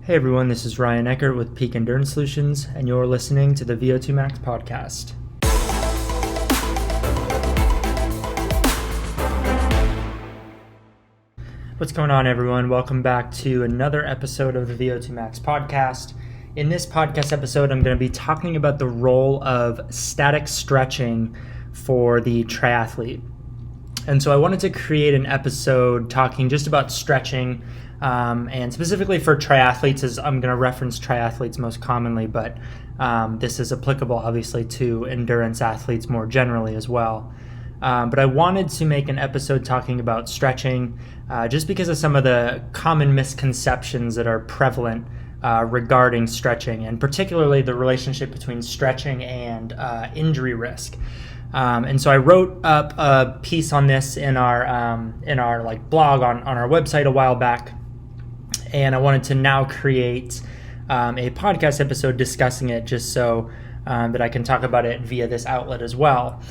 Hey everyone, this is Ryan Eckert with Peak Endurance Solutions, and you're listening to the VO2 Max podcast. What's going on, everyone? Welcome back to another episode of the VO2 Max podcast. In this podcast episode, I'm going to be talking about the role of static stretching for the triathlete. And so I wanted to create an episode talking just about stretching, and specifically for triathletes, as I'm going to reference triathletes most commonly, but this is applicable obviously to endurance athletes more generally as well. But I wanted to make an episode talking about stretching just because of some of the common misconceptions that are prevalent regarding stretching, and particularly the relationship between stretching and injury risk. And so I wrote up a piece on this in our blog on our website a while back, and I wanted to now create a podcast episode discussing it just so that I can talk about it via this outlet as well.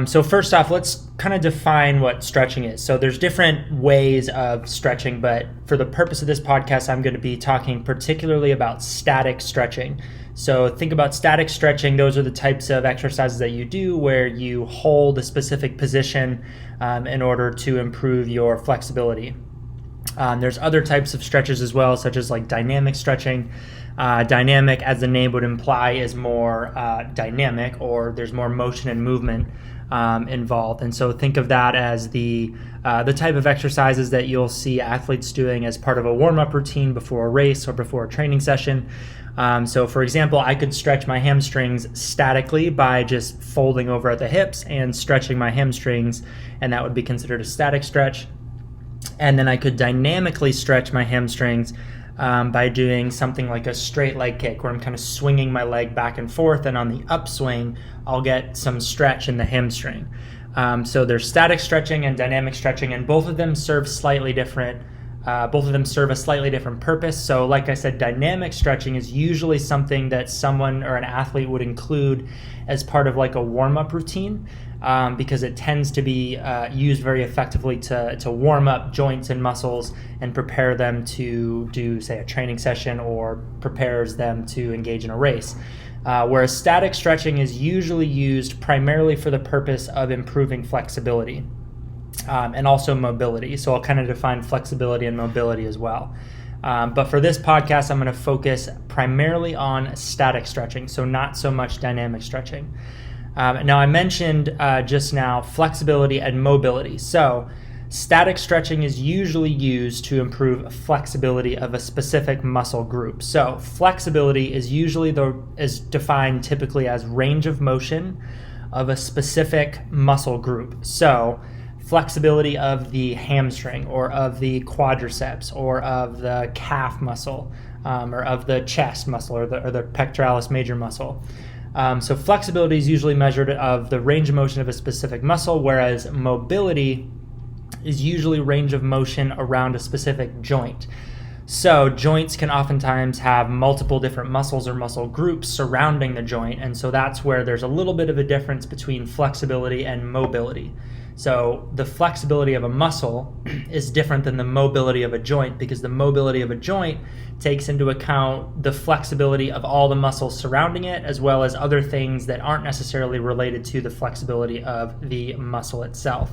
So first off, let's kind of define what stretching is. So there's different ways of stretching, but for the purpose of this podcast, I'm going to be talking particularly about static stretching. So think about static stretching. Those are the types of exercises that you do where you hold a specific position in order to improve your flexibility. There's other types of stretches as well, such as like dynamic stretching. Dynamic, as the name would imply, is more dynamic, or there's more motion and movement involved. And so think of that as the type of exercises that you'll see athletes doing as part of a warm-up routine before a race or before a training session. So for example, I could stretch my hamstrings statically by just folding over at the hips and stretching my hamstrings, and that would be considered a static stretch. And then I could dynamically stretch my hamstrings by doing something like a straight leg kick, where I'm kind of swinging my leg back and forth, and on the upswing, I'll get some stretch in the hamstring. So there's static stretching and dynamic stretching, and both of them serve slightly different. Both of them serve a slightly different purpose. So like I said, dynamic stretching is usually something that someone or an athlete would include as part of like a warm-up routine, because it tends to be used very effectively to warm up joints and muscles and prepare them to do, say, a training session, or prepares them to engage in a race. Whereas static stretching is usually used primarily for the purpose of improving flexibility. And also mobility. So I'll kind of define flexibility and mobility as well. But for this podcast, I'm going to focus primarily on static stretching, so not so much dynamic stretching. Now, I mentioned just now flexibility and mobility. So static stretching is usually used to improve flexibility of a specific muscle group. So flexibility is usually is defined typically as range of motion of a specific muscle group. So flexibility of the hamstring, or of the quadriceps, or of the calf muscle, or of the chest muscle, or the pectoralis major muscle. So flexibility is usually measured of the range of motion of a specific muscle, whereas mobility is usually range of motion around a specific joint. So joints can oftentimes have multiple different muscles or muscle groups surrounding the joint, and so that's where there's a little bit of a difference between flexibility and mobility. So the flexibility of a muscle is different than the mobility of a joint, because the mobility of a joint takes into account the flexibility of all the muscles surrounding it, as well as other things that aren't necessarily related to the flexibility of the muscle itself.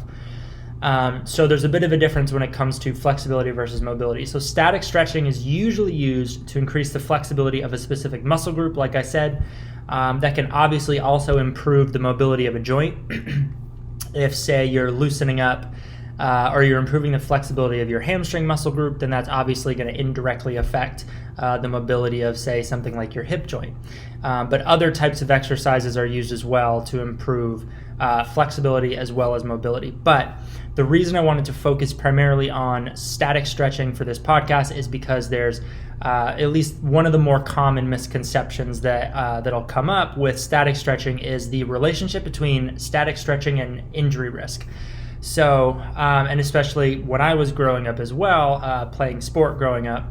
So there's a bit of a difference when it comes to flexibility versus mobility. So static stretching is usually used to increase the flexibility of a specific muscle group, like I said. That can obviously also improve the mobility of a joint. If, say, you're loosening up or you're improving the flexibility of your hamstring muscle group, then that's obviously going to indirectly affect the mobility of, say, something like your hip joint. But other types of exercises are used as well to improve flexibility as well as mobility. But the reason I wanted to focus primarily on static stretching for this podcast is because there's at least one of the more common misconceptions that'll come up with static stretching is the relationship between static stretching and injury risk. So, and especially when I was growing up as well, playing sport growing up,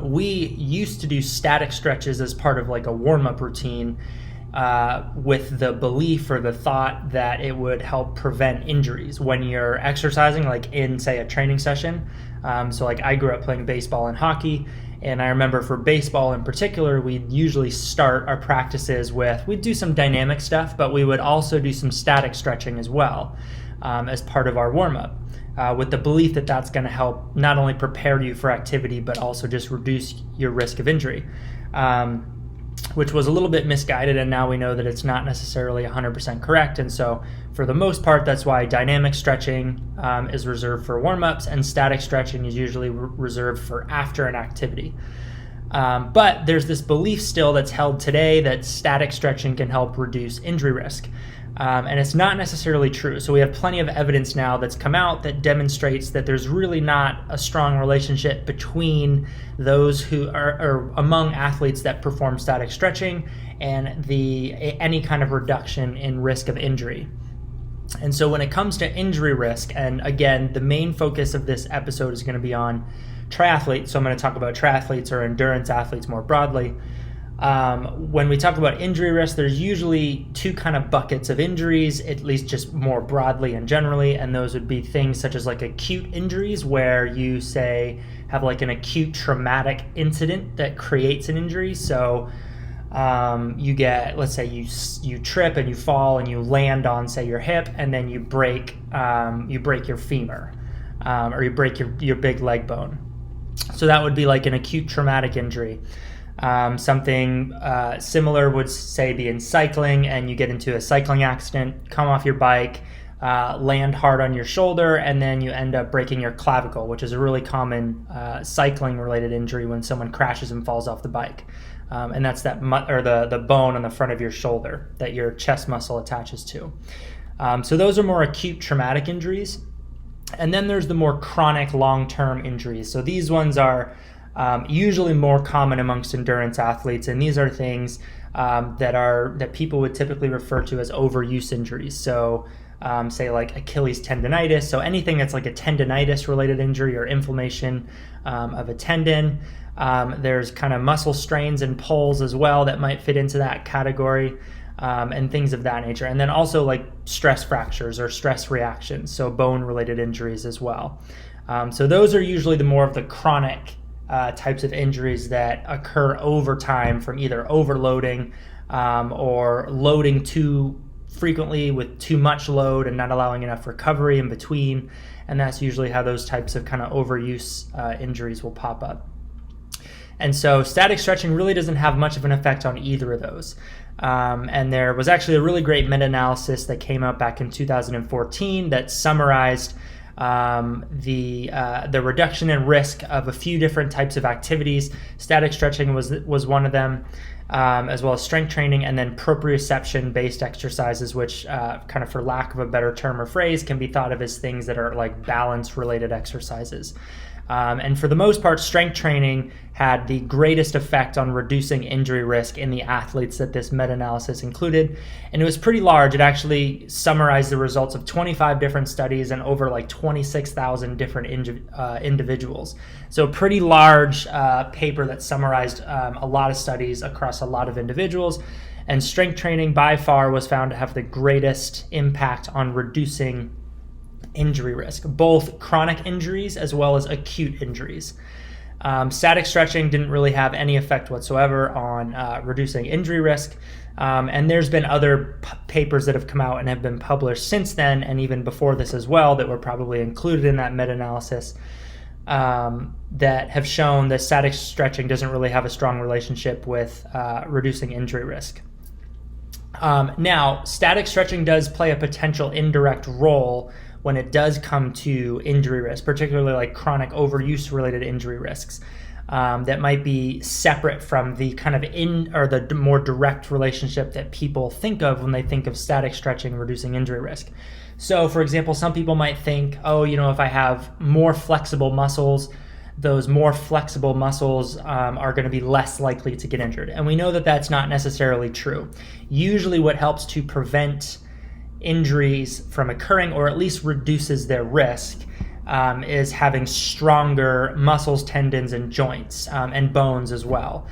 we used to do static stretches as part of like a warm-up routine, with the belief or the thought that it would help prevent injuries when you're exercising, like in, say, a training session. So like I grew up playing baseball and hockey, And I remember for baseball in particular, we'd usually start our practices with, we'd do some dynamic stuff, but we would also do some static stretching as well as part of our warm-up, with the belief that that's going to help not only prepare you for activity, but also just reduce your risk of injury, which was a little bit misguided, and now we know that it's not necessarily 100% correct. And so for the most part, that's why dynamic stretching is reserved for warm-ups, and static stretching is usually reserved for after an activity. But there's this belief still that's held today that static stretching can help reduce injury risk. And it's not necessarily true. So we have plenty of evidence now that's come out that demonstrates that there's really not a strong relationship between those who are among athletes that perform static stretching and any kind of reduction in risk of injury. And so when it comes to injury risk, and again, the main focus of this episode is going to be on triathletes. So I'm going to talk about triathletes or endurance athletes more broadly. When we talk about injury risk, there's usually two kind of buckets of injuries, at least just more broadly and generally, and those would be things such as like acute injuries, where you say have like an acute traumatic incident that creates an injury. So you get, let's say you trip and you fall and you land on, say, your hip, and then you break your femur, or you break your big leg bone. So that would be like an acute traumatic injury. Something similar would say be in cycling, and you get into a cycling accident, come off your bike, land hard on your shoulder, and then you end up breaking your clavicle, which is a really common cycling related injury when someone crashes and falls off the bike. And that's the bone on the front of your shoulder that your chest muscle attaches to. So those are more acute traumatic injuries. And then there's the more chronic long-term injuries. So these ones are usually more common amongst endurance athletes, and these are things that people would typically refer to as overuse injuries. So say like Achilles tendonitis, so anything that's like a tendonitis related injury or inflammation of a tendon. There's kind of muscle strains and pulls as well that might fit into that category, and things of that nature. And then also like stress fractures or stress reactions, so bone related injuries as well. So those are usually the more of the chronic types of injuries that occur over time from either overloading or loading too frequently with too much load and not allowing enough recovery in between. And that's usually how those types of kind of overuse injuries will pop up. And so static stretching really doesn't have much of an effect on either of those. And there was actually a really great meta-analysis that came out back in 2014 that summarized the reduction in risk of a few different types of activities. Static stretching was one of them, as well as strength training, and then proprioception based exercises, which kind of, for lack of a better term or phrase, can be thought of as things that are like balance related exercises. And for the most part, strength training had the greatest effect on reducing injury risk in the athletes that this meta-analysis included. And it was pretty large. It actually summarized the results of 25 different studies and over like 26,000 different individuals. So a pretty large paper that summarized a lot of studies across a lot of individuals. And strength training by far was found to have the greatest impact on reducing injury risk, both chronic injuries as well as acute injuries. Static stretching didn't really have any effect whatsoever on reducing injury risk. And there's been other papers that have come out and have been published since then, and even before this as well, that were probably included in that meta-analysis, that have shown that static stretching doesn't really have a strong relationship with reducing injury risk. Now, static stretching does play a potential indirect role when it does come to injury risk, particularly like chronic overuse related injury risks, that might be separate from the kind of the more direct relationship that people think of when they think of static stretching reducing injury risk. So for example, some people might think, if I have more flexible muscles, those more flexible muscles are going to be less likely to get injured. And we know that that's not necessarily true. Usually what helps to prevent injuries from occurring, or at least reduces their risk, is having stronger muscles, tendons, and joints, and bones as well.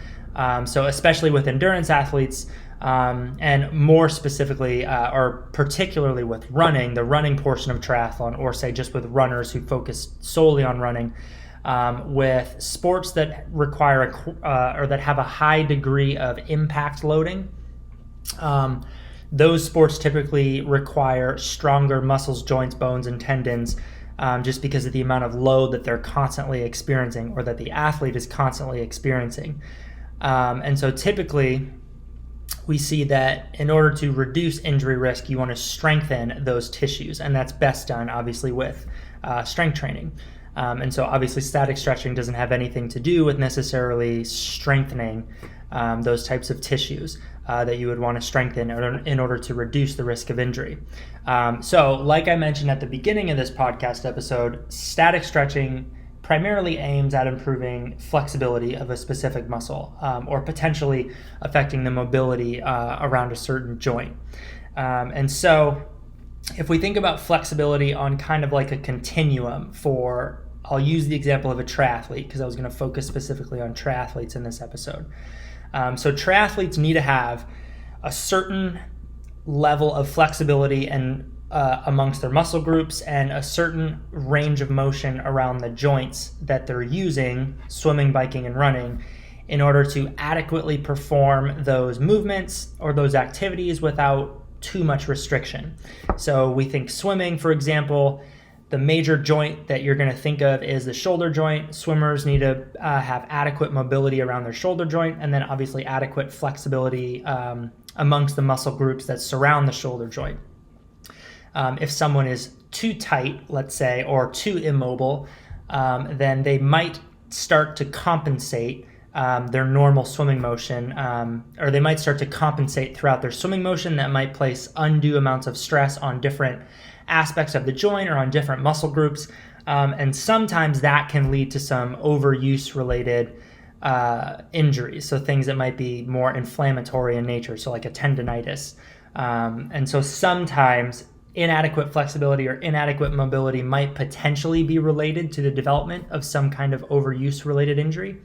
So especially with endurance athletes, and more specifically, or particularly with running, the running portion of triathlon, or say just with runners who focus solely on running, with sports that require or that have a high degree of impact loading. Those sports typically require stronger muscles, joints, bones, and tendons, just because of the amount of load that they're constantly experiencing, or that the athlete is constantly experiencing. And so typically we see that in order to reduce injury risk, you want to strengthen those tissues, and that's best done obviously with strength training. And so obviously static stretching doesn't have anything to do with necessarily strengthening those types of tissues that you would want to strengthen in order to reduce the risk of injury. So like I mentioned at the beginning of this podcast episode, static stretching primarily aims at improving flexibility of a specific muscle, or potentially affecting the mobility around a certain joint. And so if we think about flexibility on kind of like a continuum I'll use the example of a triathlete because I was going to focus specifically on triathletes in this episode. So triathletes need to have a certain level of flexibility and amongst their muscle groups, and a certain range of motion around the joints that they're using, swimming, biking, and running, in order to adequately perform those movements or those activities without too much restriction. So we think swimming, for example, the major joint that you're going to think of is the shoulder joint. Swimmers need to have adequate mobility around their shoulder joint, and then obviously adequate flexibility amongst the muscle groups that surround the shoulder joint. If someone is too tight, let's say, or too immobile, then they might start to compensate their normal swimming motion, or they might start to compensate throughout their swimming motion. That might place undue amounts of stress on different aspects of the joint or on different muscle groups. And sometimes that can lead to some overuse related injuries. So things that might be more inflammatory in nature, so like a tendonitis. And so sometimes inadequate flexibility or inadequate mobility might potentially be related to the development of some kind of overuse related injury.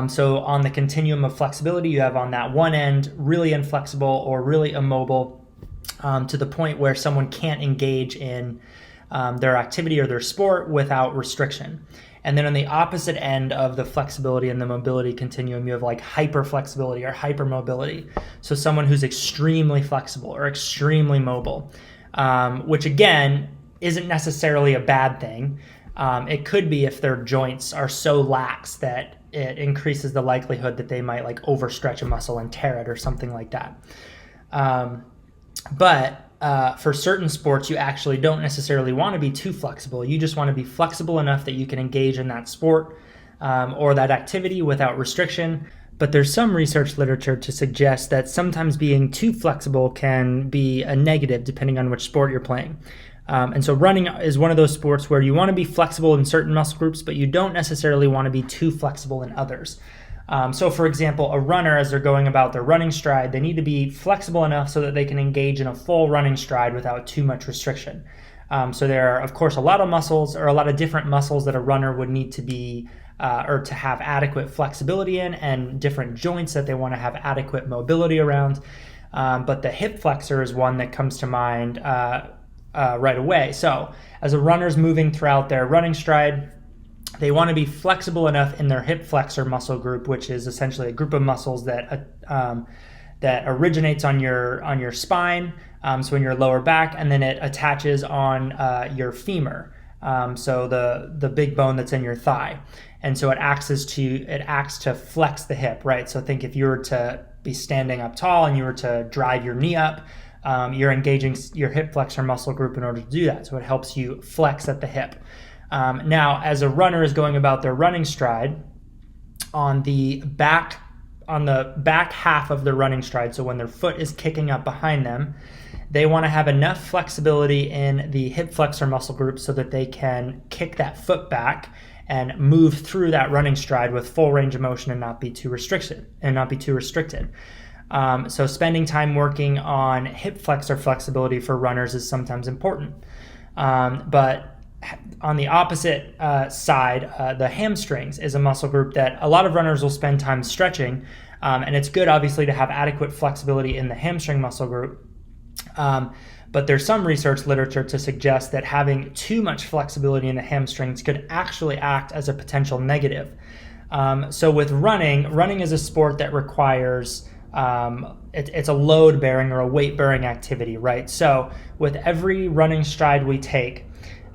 So on the continuum of flexibility, you have on that one end really inflexible or really immobile, to the point where someone can't engage in their activity or their sport without restriction. And then on the opposite end of the flexibility and the mobility continuum, you have like hyperflexibility or hypermobility. So someone who's extremely flexible or extremely mobile, which again isn't necessarily a bad thing. It could be if their joints are so lax that it increases the likelihood that they might like overstretch a muscle and tear it or something like that. But for certain sports, you actually don't necessarily want to be too flexible. You just want to be flexible enough that you can engage in that sport or that activity without restriction. But there's some research literature to suggest that sometimes being too flexible can be a negative depending on which sport you're playing. And so running is one of those sports where you want to be flexible in certain muscle groups, but you don't necessarily want to be too flexible in others. So for example, a runner, as they're going about their running stride, they need to be flexible enough so that they can engage in a full running stride without too much restriction. So there are, of course, a lot of muscles or a lot of different muscles that a runner would need to be or to have adequate flexibility in, and different joints that they want to have adequate mobility around. But the hip flexor is one that comes to mind right away. So as a runner's moving throughout their running stride, they want to be flexible enough in their hip flexor muscle group, which is essentially a group of muscles that originates on your spine, so in your lower back, and then it attaches on your femur, so the big bone that's in your thigh, and so it acts to flex the hip, right? So think if you were to be standing up tall and you were to drive your knee up, you're engaging your hip flexor muscle group in order to do that. So it helps you flex at the hip. Now, as a runner is going about their running stride, on the back half of their running stride, so when their foot is kicking up behind them, they want to have enough flexibility in the hip flexor muscle group so that they can kick that foot back and move through that running stride with full range of motion and not be too restricted. So spending time working on hip flexor flexibility for runners is sometimes important. But on the opposite side, the hamstrings is a muscle group that a lot of runners will spend time stretching, and it's good obviously to have adequate flexibility in the hamstring muscle group. But there's some research literature to suggest that having too much flexibility in the hamstrings could actually act as a potential negative. So with running is a sport that requires, it's a load-bearing or a weight-bearing activity, right? So with every running stride we take,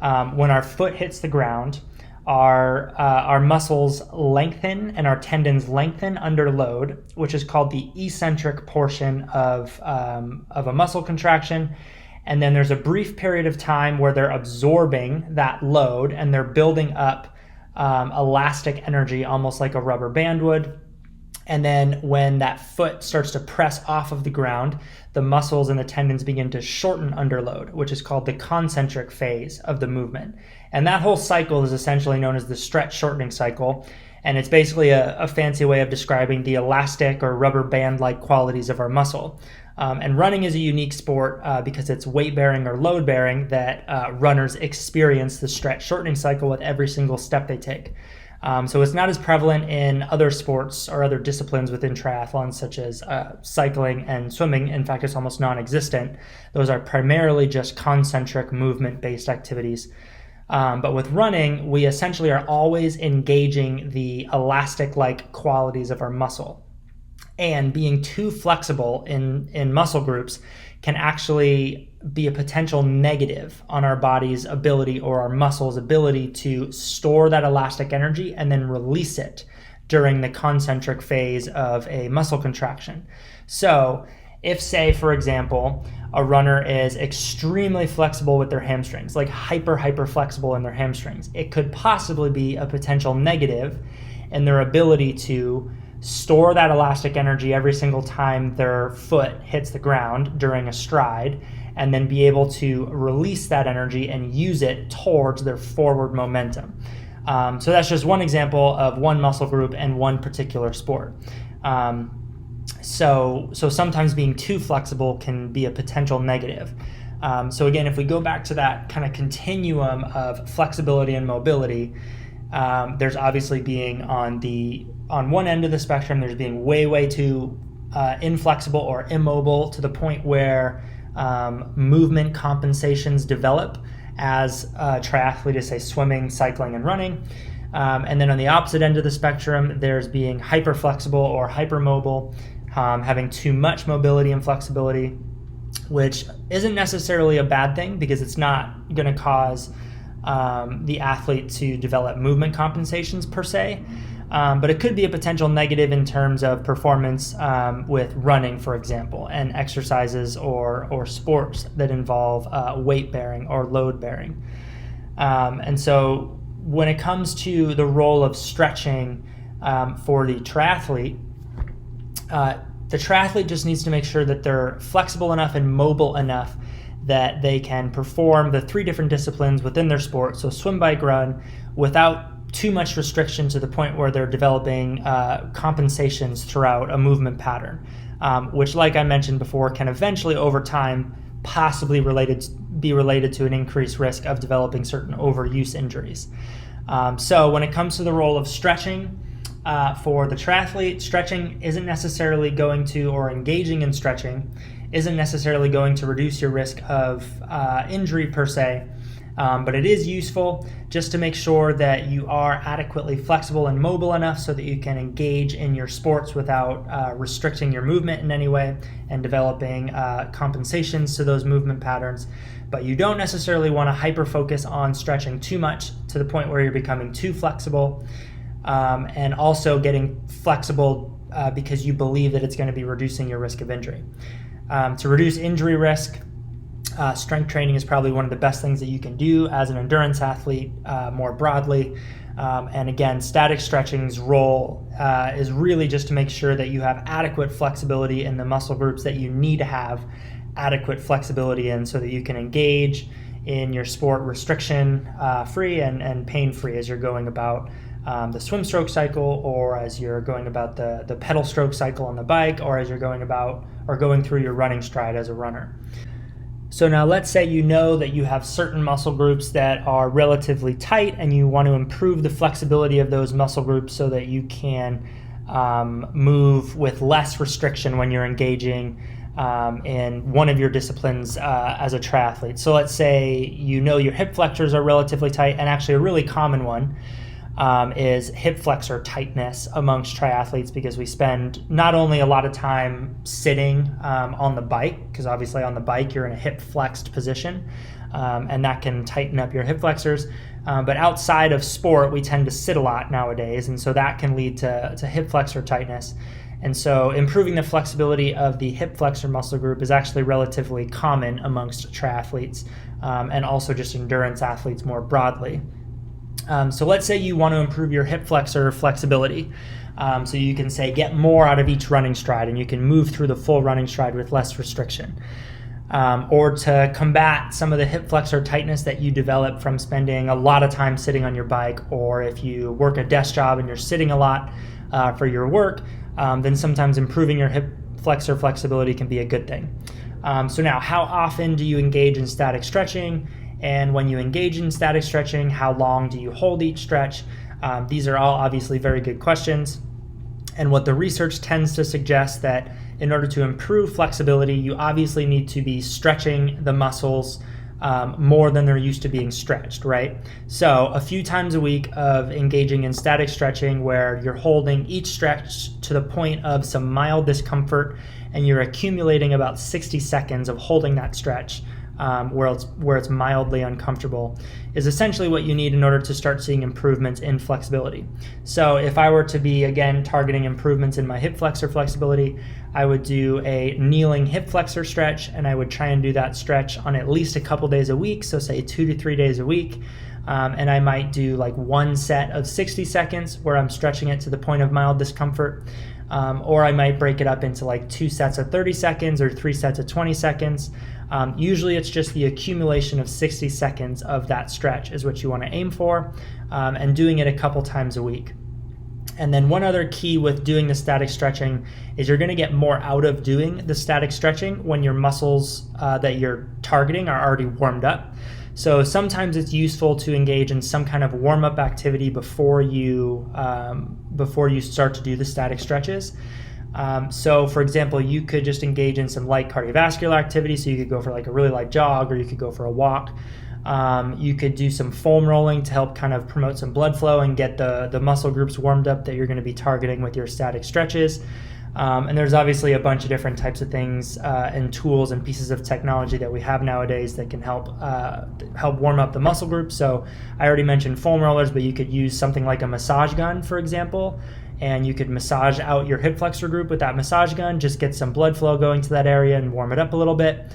when our foot hits the ground, our muscles lengthen and our tendons lengthen under load, which is called the eccentric portion of a muscle contraction. And then there's a brief period of time where they're absorbing that load and they're building up elastic energy, almost like a rubber band would. And then when that foot starts to press off of the ground, the muscles and the tendons begin to shorten under load, which is called the concentric phase of the movement. And that whole cycle is essentially known as the stretch shortening cycle. And it's basically a fancy way of describing the elastic or rubber band-like qualities of our muscle. And running is a unique sport because it's weight-bearing or load-bearing that runners experience the stretch shortening cycle with every single step they take. So it's not as prevalent in other sports or other disciplines within triathlon, such as cycling and swimming. In fact, it's almost non-existent. Those are primarily just concentric movement-based activities. But with running, we essentially are always engaging the elastic-like qualities of our muscle. And being too flexible in muscle groups can actually be a potential negative on our body's ability or our muscles' ability to store that elastic energy and then release it during the concentric phase of a muscle contraction. So if, say, for example, a runner is extremely flexible with their hamstrings, like hyper flexible in their hamstrings, it could possibly be a potential negative in their ability to store that elastic energy every single time their foot hits the ground during a stride, and then be able to release that energy and use it towards their forward momentum. So that's just one example of one muscle group and one particular sport. So sometimes being too flexible can be a potential negative. So again, if we go back to that kind of continuum of flexibility and mobility, there's obviously being on one end of the spectrum, there's being way too inflexible or immobile to the point where movement compensations develop as a triathlete is, say, swimming, cycling, and running. And then on the opposite end of the spectrum, there's being hyper flexible or hypermobile, having too much mobility and flexibility, which isn't necessarily a bad thing because it's not going to cause the athlete to develop movement compensations per se. But it could be a potential negative in terms of performance with running, for example, and exercises or sports that involve weight bearing or load bearing. And so when it comes to the role of stretching for the triathlete just needs to make sure that they're flexible enough and mobile enough that they can perform the 3 different disciplines within their sport, so swim, bike, run, without too much restriction to the point where they're developing compensations throughout a movement pattern, which, like I mentioned before, can eventually over time possibly be related to an increased risk of developing certain overuse injuries. So when it comes to the role of stretching for the triathlete, stretching isn't necessarily going to, or engaging in stretching isn't necessarily going to reduce your risk of injury per se. But it is useful just to make sure that you are adequately flexible and mobile enough so that you can engage in your sports without restricting your movement in any way and developing compensations to those movement patterns. But you don't necessarily want to hyper-focus on stretching too much to the point where you're becoming too flexible, and also getting flexible because you believe that it's going to be reducing your risk of injury. To reduce injury risk, strength training is probably one of the best things that you can do as an endurance athlete more broadly. And again, static stretching's role is really just to make sure that you have adequate flexibility in the muscle groups that you need to have adequate flexibility in so that you can engage in your sport restriction-free and pain-free as you're going about the swim stroke cycle, or as you're going about the pedal stroke cycle on the bike, or as you're going about or going through your running stride as a runner. So now let's say you know that you have certain muscle groups that are relatively tight and you want to improve the flexibility of those muscle groups so that you can move with less restriction when you're engaging in one of your disciplines as a triathlete. So let's say your hip flexors are relatively tight, and actually a really common one is hip flexor tightness amongst triathletes, because we spend not only a lot of time sitting on the bike, because obviously on the bike you're in a hip flexed position, and that can tighten up your hip flexors, but outside of sport we tend to sit a lot nowadays, and so that can lead to hip flexor tightness. And so improving the flexibility of the hip flexor muscle group is actually relatively common amongst triathletes, and also just endurance athletes more broadly. So let's say you want to improve your hip flexor flexibility. So you can say get more out of each running stride, and you can move through the full running stride with less restriction. Or to combat some of the hip flexor tightness that you develop from spending a lot of time sitting on your bike, or if you work a desk job and you're sitting a lot for your work, then sometimes improving your hip flexor flexibility can be a good thing. So now, how often do you engage in static stretching? And when you engage in static stretching, how long do you hold each stretch? These are all obviously very good questions. And what the research tends to suggest, that in order to improve flexibility, you obviously need to be stretching the muscles more than they're used to being stretched, right? So a few times a week of engaging in static stretching, where you're holding each stretch to the point of some mild discomfort, and you're accumulating about 60 seconds of holding that stretch where it's mildly uncomfortable, is essentially what you need in order to start seeing improvements in flexibility. So if I were to be, again, targeting improvements in my hip flexor flexibility, I would do a kneeling hip flexor stretch, and I would try and do that stretch on at least a couple days a week, so say 2 to 3 days a week. And I might do like one set of 60 seconds where I'm stretching it to the point of mild discomfort. Or I might break it up into like 2 sets of 30 seconds or 3 sets of 20 seconds. Usually it's just the accumulation of 60 seconds of that stretch is what you want to aim for, and doing it a couple times a week. And then one other key with doing the static stretching is you're going to get more out of doing the static stretching when your muscles that you're targeting are already warmed up. So sometimes it's useful to engage in some kind of warm-up activity before you start to do the static stretches. So for example, you could just engage in some light cardiovascular activity. So you could go for like a really light jog, or you could go for a walk. You could do some foam rolling to help kind of promote some blood flow and get the muscle groups warmed up that you're going to be targeting with your static stretches. And there's obviously a bunch of different types of things and tools and pieces of technology that we have nowadays that can help warm up the muscle group. So I already mentioned foam rollers, but you could use something like a massage gun, for example, and you could massage out your hip flexor group with that massage gun, just get some blood flow going to that area and warm it up a little bit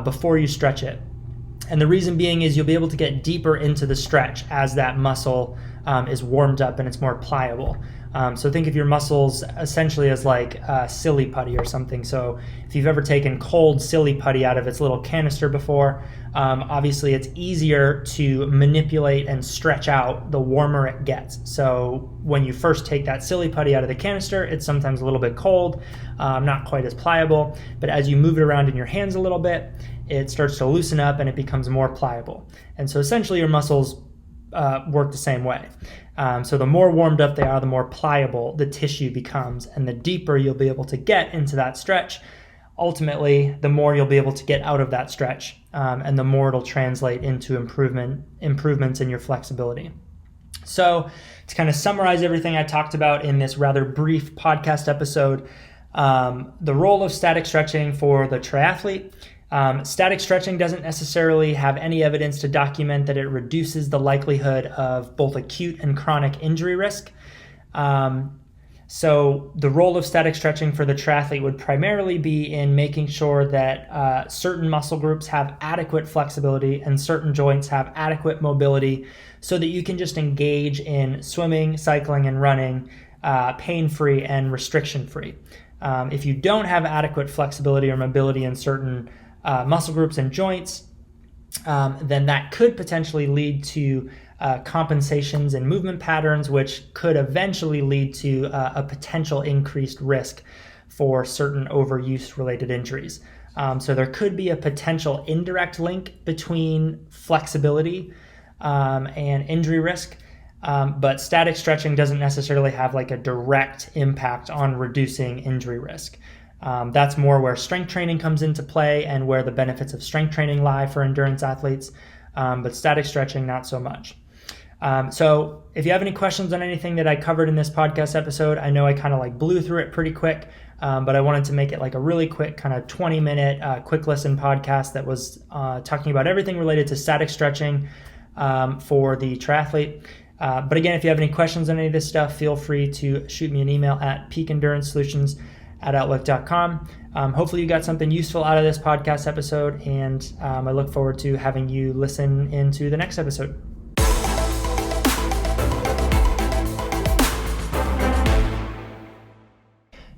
before you stretch it. And the reason being is you'll be able to get deeper into the stretch as that muscle is warmed up and it's more pliable. So think of your muscles essentially as like silly putty or something. So if you've ever taken cold silly putty out of its little canister before, obviously it's easier to manipulate and stretch out the warmer it gets. So when you first take that silly putty out of the canister, it's sometimes a little bit cold, not quite as pliable, but as you move it around in your hands a little bit, it starts to loosen up and it becomes more pliable. And so essentially your muscles work the same way. So the more warmed up they are, the more pliable the tissue becomes, and the deeper you'll be able to get into that stretch. Ultimately, the more you'll be able to get out of that stretch, and the more it'll translate into improvements in your flexibility. So to kind of summarize everything I talked about in this rather brief podcast episode, the role of static stretching for the triathlete. Static stretching doesn't necessarily have any evidence to document that it reduces the likelihood of both acute and chronic injury risk. So the role of static stretching for the triathlete would primarily be in making sure that certain muscle groups have adequate flexibility and certain joints have adequate mobility, so that you can just engage in swimming, cycling, and running pain-free and restriction-free. If you don't have adequate flexibility or mobility in certain muscle groups and joints, then that could potentially lead to compensations in movement patterns, which could eventually lead to a potential increased risk for certain overuse related injuries. So there could be a potential indirect link between flexibility and injury risk, but static stretching doesn't necessarily have like a direct impact on reducing injury risk. That's more where strength training comes into play and where the benefits of strength training lie for endurance athletes, but static stretching, not so much. So if you have any questions on anything that I covered in this podcast episode, I know I kind of blew through it pretty quick, but I wanted to make it a really quick kind of 20-minute quick listen podcast that was talking about everything related to static stretching for the triathlete. But again, if you have any questions on any of this stuff, feel free to shoot me an email at peakenduranceSolutions@outlook.com. Hopefully you got something useful out of this podcast episode, and I look forward to having you listen into the next episode.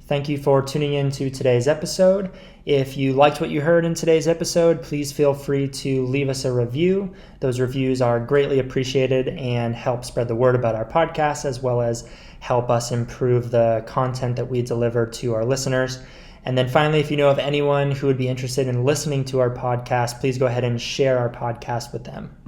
Thank you for tuning in to today's episode. If you liked what you heard in today's episode, please feel free to leave us a review. Those reviews are greatly appreciated and help spread the word about our podcast, as well as help us improve the content that we deliver to our listeners. And then finally, if you know of anyone who would be interested in listening to our podcast, please go ahead and share our podcast with them.